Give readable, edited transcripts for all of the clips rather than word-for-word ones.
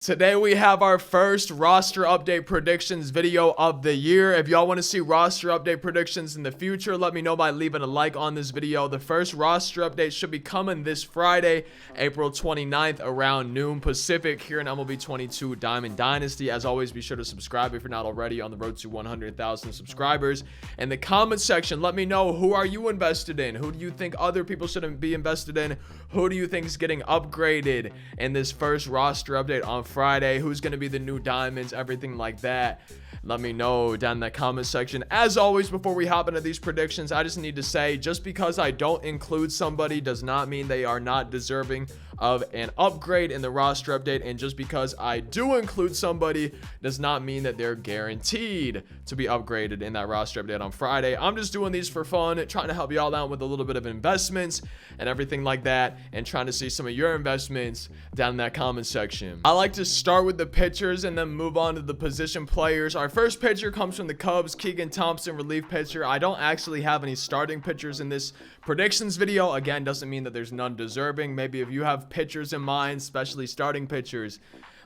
Today we have our first roster update predictions video of the year. If y'all want to see roster update predictions in the future, let me know by leaving a like on this video. The first roster update should be coming this Friday, April 29th around noon Pacific here in MLB 22 Diamond Dynasty. As always, be sure to subscribe if you're not already on the road to 100,000 subscribers. In the comment section, let me know, who are you invested in? Who do you think other people shouldn't be invested in? Who do you think is getting upgraded in this first roster update on Friday? Who's going to be the new diamonds, everything like that? Let me know down in the comment section. As always, before we hop into these predictions, I just need to say, just because I don't include somebody does not mean they are not deserving of an upgrade in the roster update, and just because I do include somebody does not mean that they're guaranteed to be upgraded in that roster update on Friday. I'm just doing these for fun, trying to help y'all out with a little bit of investments and everything like that, and trying to see some of your investments down in that comment section. I like to start with the pitchers and then move on to the position players. Our first pitcher comes from the Cubs, Keegan Thompson, relief pitcher. I don't actually have any starting pitchers in this predictions video. Again, doesn't mean that there's none deserving. Maybe if you have pitchers in mind, especially starting pitchers,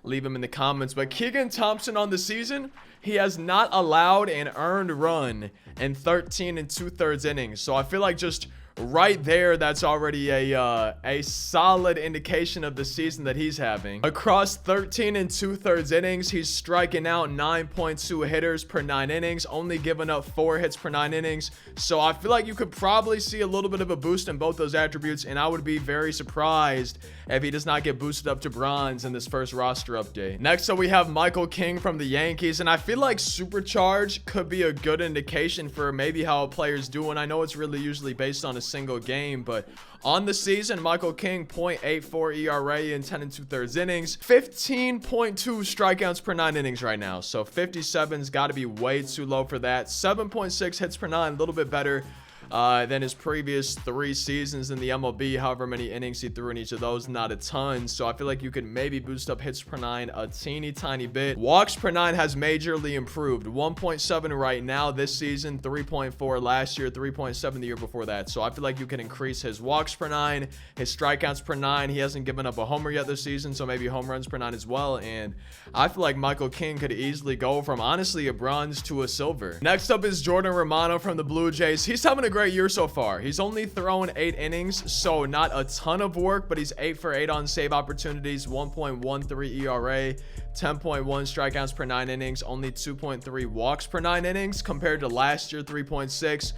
leave them in the comments. But Keegan Thompson on the season, he has not allowed an earned run in 13 2/3 innings. So I feel like just right there, that's already a solid indication of the season that he's having. Across 13 2/3 innings, he's striking out 9.2 hitters per 9 innings, only giving up 4 hits per 9 innings. So I feel like you could probably see a little bit of a boost in both those attributes, and I would be very surprised if he does not get boosted up to bronze in this first roster update. Next up, we have Michael King from the Yankees, and I feel like supercharge could be a good indication for maybe how a player's doing. I know it's really usually based on a single game, but on the season, Michael King, 0.84 ERA in 10 2/3 innings, 15.2 strikeouts per 9 innings right now. So 57's got to be way too low for that. 7.6 hits per 9, a little bit better than his previous 3 seasons in the MLB. However many innings he threw in each of those, not a ton. So I feel like you could maybe boost up hits per 9 a teeny tiny bit. Walks per 9 has majorly improved. 1.7 right now this season, 3.4 last year, 3.7 the year before that. So I feel like you can increase his walks per 9, his strikeouts per 9. He hasn't given up a homer yet this season, so maybe home runs per 9 as well. And I feel like Michael King could easily go from honestly a bronze to a silver. Next up is Jordan Romano from the Blue Jays. He's having a great year so far. He's only thrown 8 innings, so not a ton of work, but he's 8 for 8 on save opportunities, 1.13 ERA, 10.1 strikeouts per 9 innings, only 2.3 walks per 9 innings compared to last year, 3.6.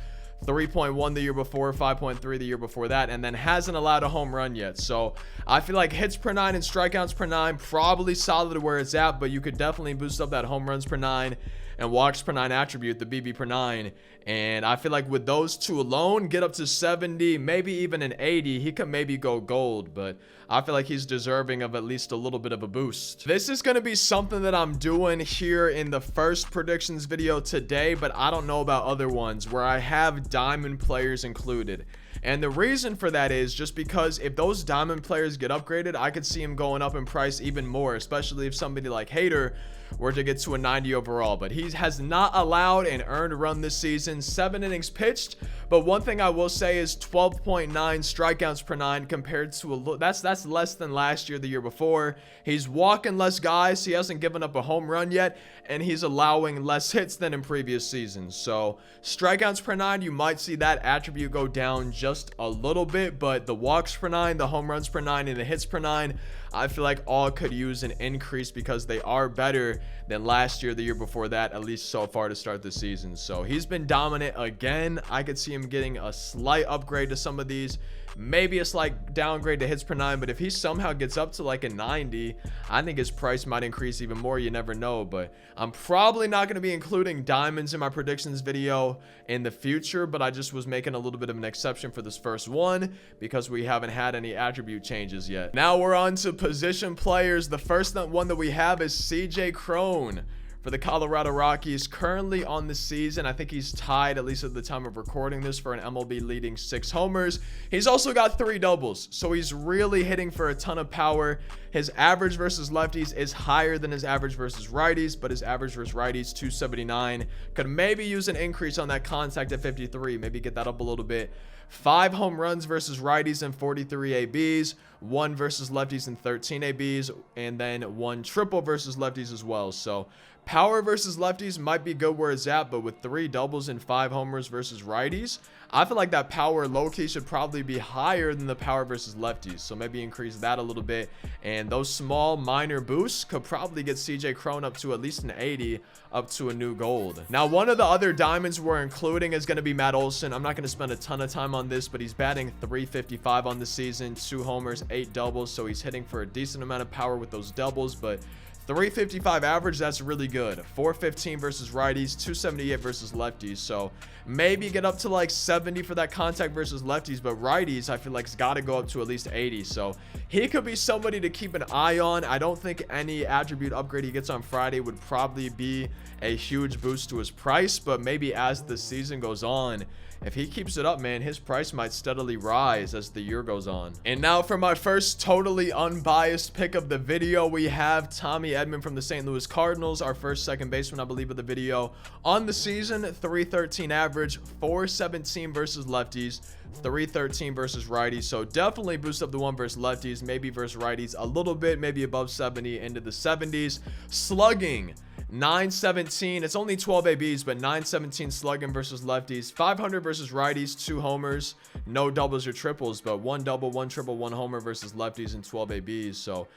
3.1 the year before, 5.3 the year before that, and then hasn't allowed a home run yet. So I feel like hits per 9 and strikeouts per 9 probably solid where it's at, but you could definitely boost up that home runs per 9 and walks per 9 attribute, the BB per 9. And I feel like with those two alone, get up to 70, maybe even an 80, he could maybe go gold, but I feel like he's deserving of at least a little bit of a boost. This is going to be something that I'm doing here in the first predictions video today, but I don't know about other ones where I have diamond players included. And the reason for that is just because if those diamond players get upgraded, I could see him going up in price even more, especially if somebody like Hader were to get to a 90 overall. But he has not allowed an earned run this season, 7 innings pitched. But one thing I will say is 12.9 strikeouts per 9 compared to that's less than last year, the year before. He's walking less guys. He hasn't given up a home run yet, and he's allowing less hits than in previous seasons. So strikeouts per 9, you might see that attribute go down just a little bit, but the walks per 9, the home runs per 9, and the hits per 9, I feel like all could use an increase because they are better than last year, the year before that, at least so far to start the season. So he's been dominant again. I could see him getting a slight upgrade to some of these, maybe a slight downgrade to hits per 9, but if he somehow gets up to like a 90, I think his price might increase even more. You never know, but I'm probably not going to be including diamonds in my predictions video in the future, but I just was making a little bit of an exception for this first one because we haven't had any attribute changes yet. Now we're on to position players. The first one that we have is CJ Crone for the Colorado Rockies. Currently on the season, I think he's tied, at least at the time of recording this, for an MLB leading 6 homers. He's also got 3 doubles, so he's really hitting for a ton of power. His average versus lefties is higher than his average versus righties, but his average versus righties 279. Could maybe use an increase on that contact at 53, maybe get that up a little bit. 5 home runs versus righties and 43 ABs, 1 versus lefties and 13 ABs, and then 1 triple versus lefties as well. So power versus lefties might be good where it's at, but with 3 doubles and 5 homers versus righties, I feel like that power low-key should probably be higher than the power versus lefties. So maybe increase that a little bit. And those small minor boosts could probably get CJ Cron up to at least an 80, up to a new gold. Now, one of the other diamonds we're including is going to be Matt Olson. I'm not going to spend a ton of time on this, but he's batting .355 on the season, 2 homers, 8 doubles. So he's hitting for a decent amount of power with those doubles, but .355 average, that's really good. 415 versus righties, 278 versus lefties. So maybe get up to like 70 for that contact versus lefties, but righties I feel like it's got to go up to at least 80. So he could be somebody to keep an eye on. I don't think any attribute upgrade he gets on Friday would probably be a huge boost to his price, but maybe as the season goes on, if he keeps it up, man, his price might steadily rise as the year goes on. And now for my first totally unbiased pick of the video, we have Tommy Edman from the St. Louis Cardinals, our first second baseman, I believe, of the video. On the season, .313 average, .417 versus lefties, .313 versus righties. So definitely boost up the 1 versus lefties, maybe versus righties a little bit, maybe above 70 into the 70s. Slugging, .917. It's only 12 ABs, but .917 slugging versus lefties, 500 versus righties, 2 homers, no doubles or triples, but 1 double, 1 triple, 1 homer versus lefties and 12 ABs. So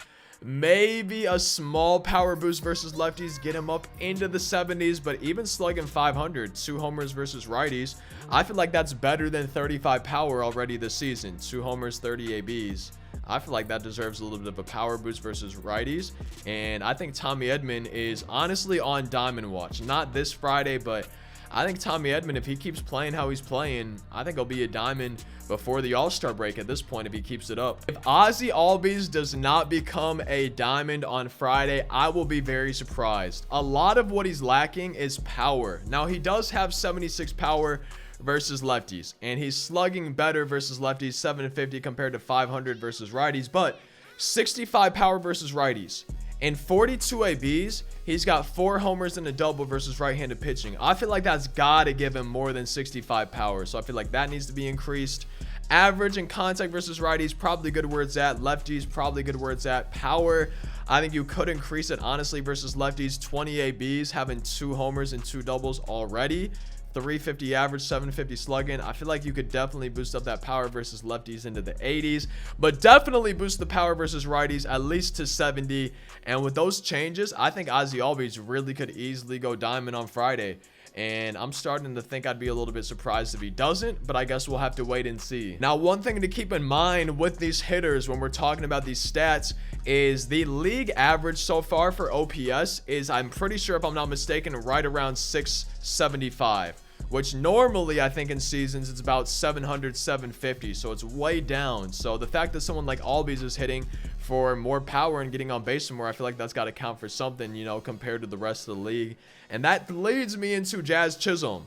maybe a small power boost versus lefties, get him up into the 70s, but even slugging 500, 2 homers versus righties, I feel like that's better than 35 power already this season. 2 homers, 30 ABs. I feel like that deserves a little bit of a power boost versus righties. And I think Tommy Edman is honestly on Diamond Watch. Not this Friday, but I think Tommy Edman, if he keeps playing how he's playing, I think he'll be a diamond before the All-Star break at this point if he keeps it up. If Ozzy Albies does not become a diamond on Friday, I will be very surprised. A lot of what he's lacking is power. Now, he does have 76 power versus lefties, and he's slugging better versus lefties, 750 compared to 500 versus righties, but 65 power versus righties. In 42 ABs, he's got 4 homers and a double versus right-handed pitching. I feel like that's got to give him more than 65 power, so I feel like that needs to be increased. Average and contact versus righties, probably good where it's at. Lefties, probably good where it's at. Power, I think you could increase it, honestly, versus lefties. 20 ABs, having 2 homers and 2 doubles already. 350 average, 750 slugging. I feel like you could definitely boost up that power versus lefties into the 80s, but definitely boost the power versus righties at least to 70. And with those changes, I think Ozzy Albies really could easily go diamond on Friday. And I'm starting to think I'd be a little bit surprised if he doesn't, but I guess we'll have to wait and see. Now, one thing to keep in mind with these hitters when we're talking about these stats is the league average so far for OPS is, I'm pretty sure, if I'm not mistaken, right around 675, which normally I think in seasons it's about 700, 750, so it's way down. So the fact that someone like Albies is hitting for more power and getting on base more, I feel like that's got to count for something, you know, compared to the rest of the league. And that leads me into Jazz Chisholm.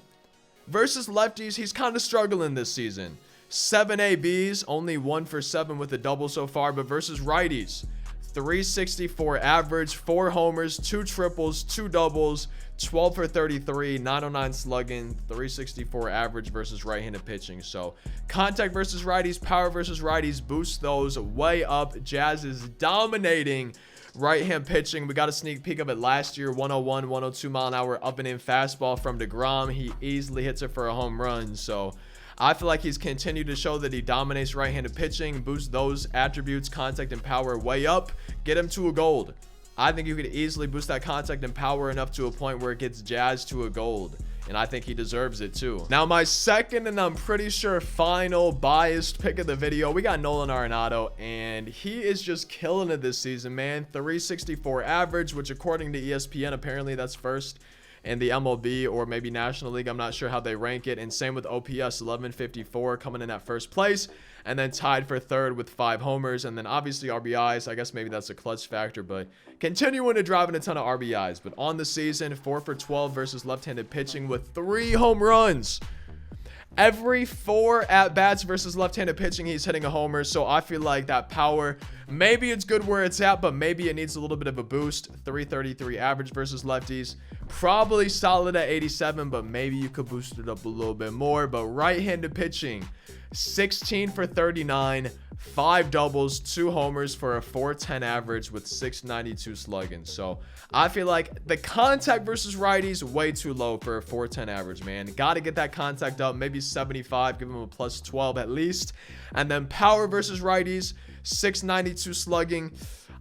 Versus lefties, he's kind of struggling this season. 7 ABs, only 1 for 7 with a double so far, but versus righties, 364 average, 4 homers, 2 triples, 2 doubles, 12 for 33, 909 slugging, 364 average versus right-handed pitching. So contact versus righties, power versus righties, boost those way up. Jazz is dominating right-hand pitching. We got a sneak peek of it last year. 101, 102 mile an hour up and in fastball from DeGrom. He easily hits it for a home run. So I feel like he's continued to show that he dominates right-handed pitching. Boost those attributes, contact and power, way up. Get him to a gold. I think you could easily boost that contact and power enough to a point where it gets Jazz to a gold. And I think he deserves it too. Now, my second and I'm pretty sure final biased pick of the video, we got Nolan Arenado, and he is just killing it this season, man. 364 average, which according to ESPN, apparently that's first in the MLB or maybe National League. I'm not sure how they rank it. And same with OPS, 1154, coming in at first place, and then tied for third with 5 homers. And then obviously RBIs. I guess maybe that's a clutch factor, but continuing to drive in a ton of RBIs. But on the season, 4 for 12 versus left-handed pitching with 3 home runs. Every 4 at-bats versus left-handed pitching, he's hitting a homer. So I feel like that power, maybe it's good where it's at, but maybe it needs a little bit of a boost. 333 average versus lefties. Probably solid at 87, but maybe you could boost it up a little bit more. But right-handed pitching, 16 for 39, 5 doubles, 2 homers for a 410 average with 692 slugging. So I feel like the contact versus righties way too low for a 410 average, man. Got to get that contact up, maybe 75, give him a plus 12 at least. And then power versus righties, 692 slugging.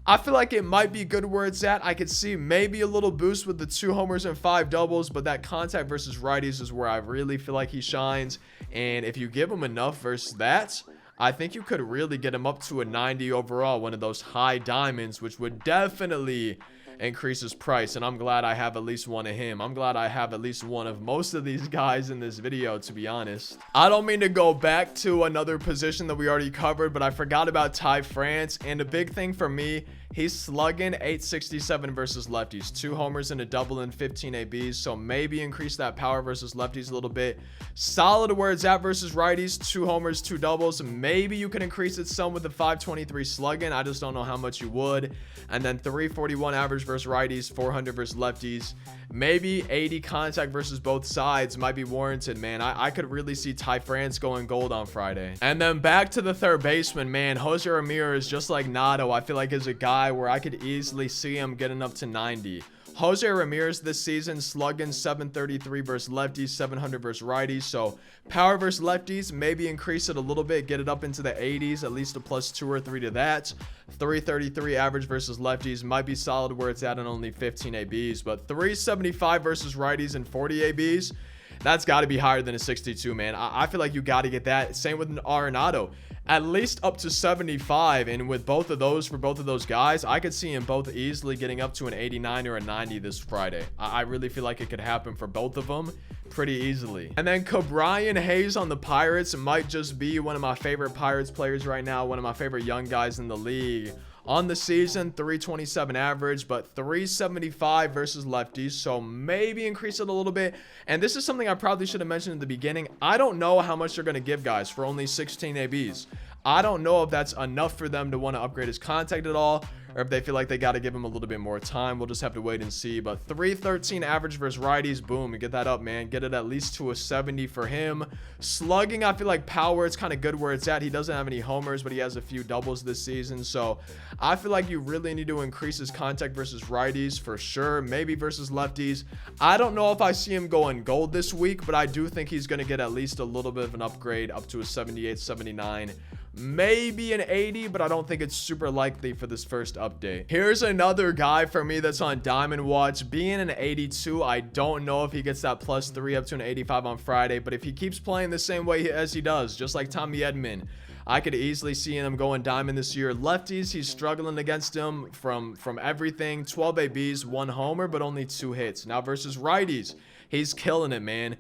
I feel like it might be good where it's at. I could see maybe a little boost with the 2 homers and 5 doubles, but that contact versus righties is where I really feel like he shines. And if you give him enough versus that, I think you could really get him up to a 90 overall, one of those high diamonds, which would definitely increase his price. And I'm glad I have at least one of him. I'm glad I have at least one of most of these guys in this video, to be honest. I don't mean to go back to another position that we already covered, but I forgot about Ty France. And a big thing for me, he's slugging 867 versus lefties, 2 homers and a double and 15 ABs. So maybe increase that power versus lefties a little bit. Solid where it's at versus righties, 2 homers, 2 doubles. Maybe you can increase it some with the 523 slugging. I just don't know how much you would. And then 341 average versus righties, 400 versus lefties. Maybe 80 contact versus both sides might be warranted, man. I could really see Ty France going gold on Friday. And then back to the third baseman, man. Jose Ramirez, just like Nato, I feel like is a guy where I could easily see him getting up to 90. Jose Ramirez this season slugging 733 versus lefties, 700 versus righties. So power versus lefties, maybe increase it a little bit, get it up into the 80s, at least a plus 2 or 3 to that. 333 average versus lefties might be solid where it's at on only 15 ABs, but 375 versus righties and 40 ABs, that's got to be higher than a 62, man. I feel like you got to get that. Same with Arenado, at least up to 75. And with both of those, for both of those guys, I could see them both easily getting up to an 89 or a 90 this Friday. I really feel like it could happen for both of them pretty easily. And then Brian Hayes on the Pirates might just be one of my favorite Pirates players right now, one of my favorite young guys in the league. On the season, 327 average, but 375 versus lefties. So maybe increase it a little bit. And this is something I probably should have mentioned in the beginning. I don't know how much they're going to give guys for only 16 ABs. I don't know if that's enough for them to want to upgrade his contact at all, or if they feel like they got to give him a little bit more time. We'll just have to wait and see. But 313 average versus righties, boom, get that up, man. Get it at least to a 70 for him. Slugging, I feel like power, it's kind of good where it's at. He doesn't have any homers, but he has a few doubles this season. So I feel like you really need to increase his contact versus righties for sure. Maybe versus lefties. I don't know if I see him going gold this week, but I do think he's going to get at least a little bit of an upgrade up to a 78, 79. Maybe an 80, but I don't think it's super likely for this first update. Here's another guy for me that's on Diamond Watch. Being an 82, I don't know if he gets that plus 3 up to an 85 on Friday, but if he keeps playing the same way as he does, just like Tommy Edman, I could easily see him going diamond this year. Lefties, he's struggling against him from everything. 12 ABs, 1 homer, but only 2 hits. Now versus righties, he's killing it, man.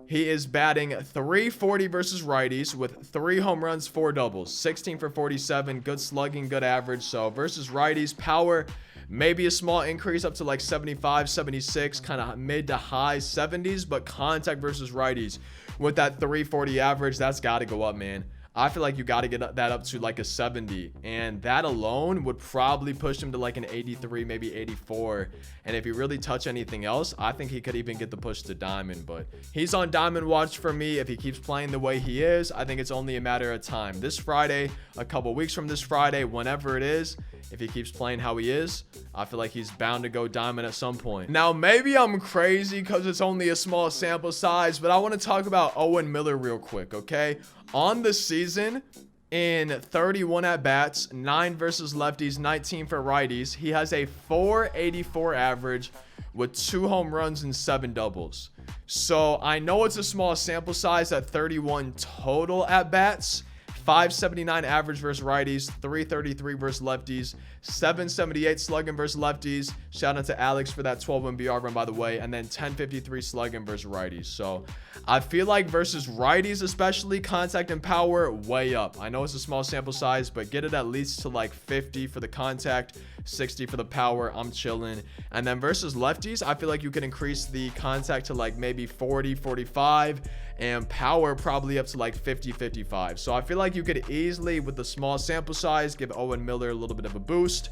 He is batting 340 versus righties with 3 home runs, 4 doubles, 16 for 47, good slugging, good average. So versus righties, power, maybe a small increase up to like 75, 76, kind of mid to high 70s, but contact versus righties with that 340 average, that's got to go up, man. I feel like you got to get that up to like a 70, and that alone would probably push him to like an 83, maybe 84. And if he really touch anything else, I think he could even get the push to diamond. But he's on Diamond Watch for me. If he keeps playing the way he is, I think it's only a matter of time. This Friday, a couple weeks from this Friday, whenever it is, if he keeps playing how he is, I feel like he's bound to go diamond at some point. Now, maybe I'm crazy because it's only a small sample size, but I want to talk about Owen Miller real quick, okay? On the season, in 31 at-bats, 9 versus lefties, 19 for righties, he has a 484 average with 2 home runs and 7 doubles. So I know it's a small sample size at 31 total at-bats. 579 average versus righties, 333 versus lefties, 778 slugging versus lefties. Shout out to Alex for that 12-win BR run, by the way. And then 1053 slugging versus righties. So I feel like versus righties, especially, contact and power way up. I know it's a small sample size, but get it at least to like 50 for the contact, 60 for the power. I'm chilling. And then versus lefties, I feel like you can increase the contact to like maybe 40, 45, and power probably up to like 50, 55. So I feel like you could easily, with the small sample size, give Owen Miller a little bit of a boost.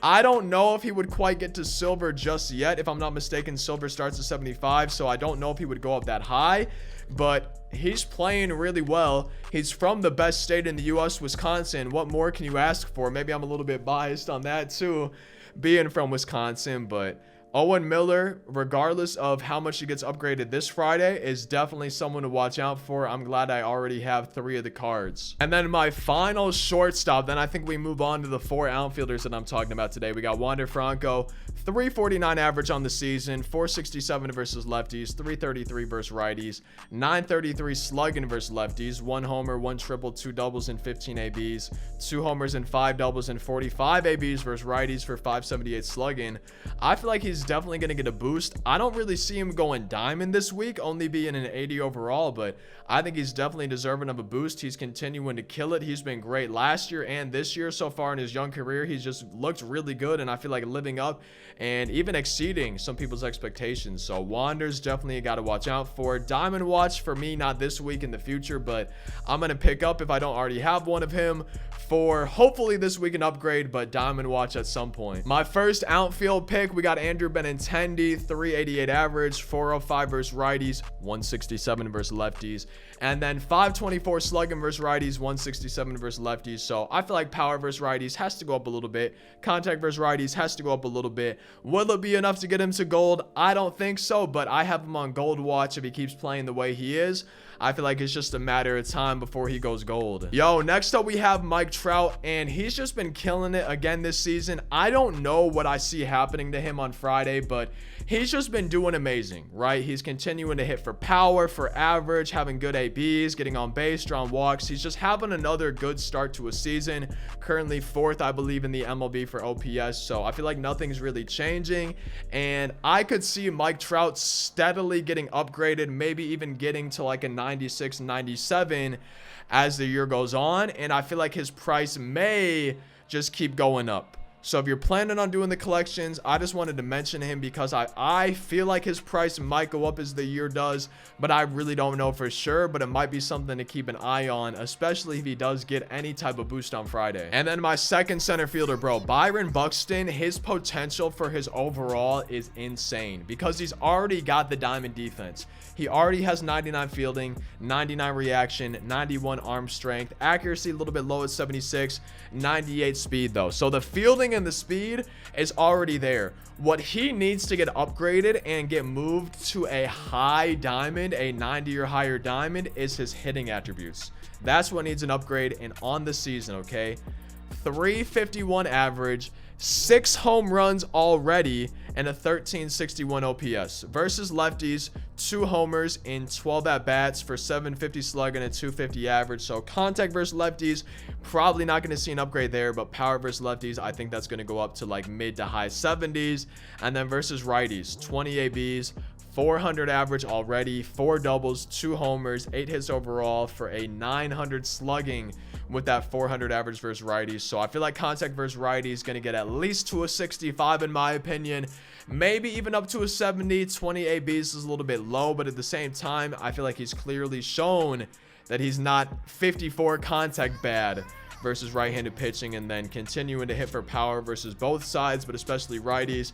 I don't know if he would quite get to silver just yet. If I'm not mistaken, silver starts at 75, so I don't know if he would go up that high, but he's playing really well. He's from the best state in the US, Wisconsin. What more can you ask for? Maybe I'm a little bit biased on that too, being from Wisconsin, but Owen Miller, regardless of how much he gets upgraded this Friday, is definitely someone to watch out for. I'm glad I already have 3 of the cards. And then my final shortstop, then I think we move on to the 4 outfielders that I'm talking about today. We got Wander Franco, 349 average on the season, 467 versus lefties, 333 versus righties, 933 slugging versus lefties, 1 homer, 1 triple, 2 doubles, and 15 ABs, 2 homers and 5 doubles, and 45 ABs versus righties for 578 slugging. I feel like he's definitely going to get a boost. I don't really see him going diamond this week, only being an 80 overall, but I think he's definitely deserving of a boost. He's continuing to kill it. He's been great last year and this year so far in his young career. He's just looked really good, and I feel like living up and even exceeding some people's expectations. So Wander's definitely a guy to watch out for. Diamond watch for me, not this week, in the future, but I'm going to pick up, if I don't already have one of him, for hopefully this week an upgrade, but diamond watch at some point. My first outfield pick, we got Andrew Benintendi, 388 average, 405 versus righties, 167 versus lefties, and then 524 slugging versus righties, 167 versus lefties. So I feel like power versus righties has to go up a little bit. Contact versus righties has to go up a little bit. Will it be enough to get him to gold? I don't think so, but I have him on gold watch if he keeps playing the way he is. I feel like it's just a matter of time before he goes gold. Yo, next up we have Mike Trout, and he's just been killing it again this season. I don't know what I see happening to him on Friday, but he's just been doing amazing, right? He's continuing to hit for power, for average, having good ABs, getting on base, drawing walks. He's just having another good start to a season. Currently 4th, I believe, in the MLB for OPS, so I feel like nothing's really changing, and I could see Mike Trout steadily getting upgraded, maybe even getting to like a 96, 97 as the year goes on, and I feel like his price may just keep going up. So if you're planning on doing the collections, I just wanted to mention him because I feel like his price might go up as the year does, but I really don't know for sure, but it might be something to keep an eye on, especially if he does get any type of boost on Friday. And then my second center fielder, bro, Byron Buxton, his potential for his overall is insane because he's already got the diamond defense. He already has 99 fielding, 99 reaction, 91 arm strength, accuracy a little bit low at 76, 98 speed though. So the fielding and the speed is already there. What he needs to get upgraded and get moved to a high diamond, a 90 or higher diamond, is his hitting attributes. That's what needs an upgrade. And on the season, okay, 351 average, 6 home runs already, and a 1361 OPS versus lefties, 2 homers in 12 at-bats for 750 slug and a 250 average. So contact versus lefties, probably not going to see an upgrade there, but power versus lefties, I think that's going to go up to like mid to high 70s. And then versus righties, 20 ABs, 400 average already, 4 doubles, 2 homers, 8 hits overall for a 900 slugging with that 400 average versus righties. So I feel like contact versus righties is going to get at least to a 65 in my opinion, maybe even up to a 70. 20 ABs is a little bit low, but at the same time, I feel like he's clearly shown that he's not 54 contact bad versus right-handed pitching, and then continuing to hit for power versus both sides, but especially righties.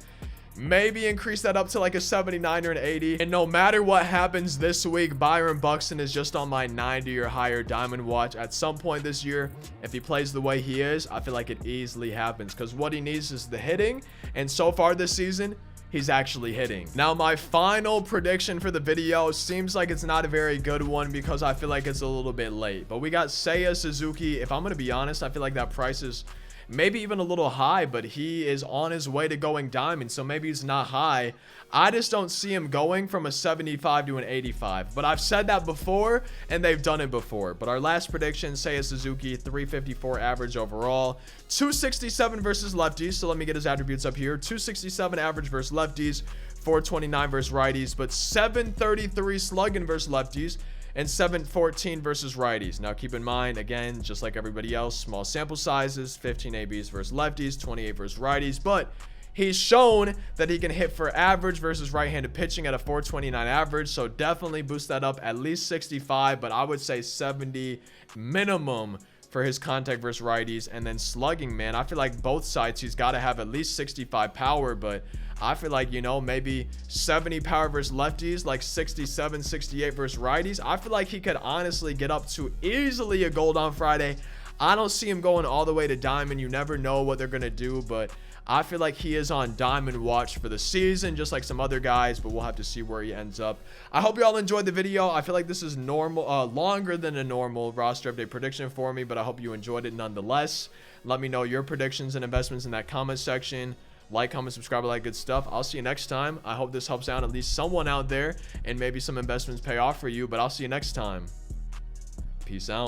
Maybe increase that up to like a 79 or an 80. And no matter what happens this week, Byron Buxton is just on my 90 or higher diamond watch at some point this year. If he plays the way he is, I feel like it easily happens because what he needs is the hitting. And so far this season, he's actually hitting. Now, my final prediction for the video seems like it's not a very good one because I feel like it's a little bit late. But we got Seiya Suzuki. If I'm going to be honest, I feel like that price is maybe even a little high, but he is on his way to going diamond, so maybe he's not high. I just don't see him going from a 75 to an 85, but I've said that before and they've done it before. But our last prediction, Seiya Suzuki, 354 average overall, 267 versus lefties. So let me get his attributes up here. 267 average versus lefties, 429 versus righties, but 733 slugging versus lefties and 714 versus righties. Now keep in mind, again, just like everybody else, small sample sizes, 15 ABs versus lefties, 28 versus righties, but he's shown that he can hit for average versus right-handed pitching at a 429 average, so definitely boost that up at least 65, but I would say 70 minimum for his contact versus righties. And then slugging, man, I feel like both sides he's got to have at least 65 power, but I feel like, you know, maybe 70 power versus lefties, like 67, 68 versus righties. I feel like he could honestly get up to easily a gold on Friday. I don't see him going all the way to diamond. You never know what they're going to do, but I feel like he is on diamond watch for the season, just like some other guys, but we'll have to see where he ends up. I hope you all enjoyed the video. I feel like this is longer than a normal roster update prediction for me, but I hope you enjoyed it nonetheless. Let me know your predictions and investments in that comment section. Like, comment, subscribe, all that good stuff. I'll see you next time. I hope this helps out at least someone out there and maybe some investments pay off for you, but I'll see you next time. Peace out.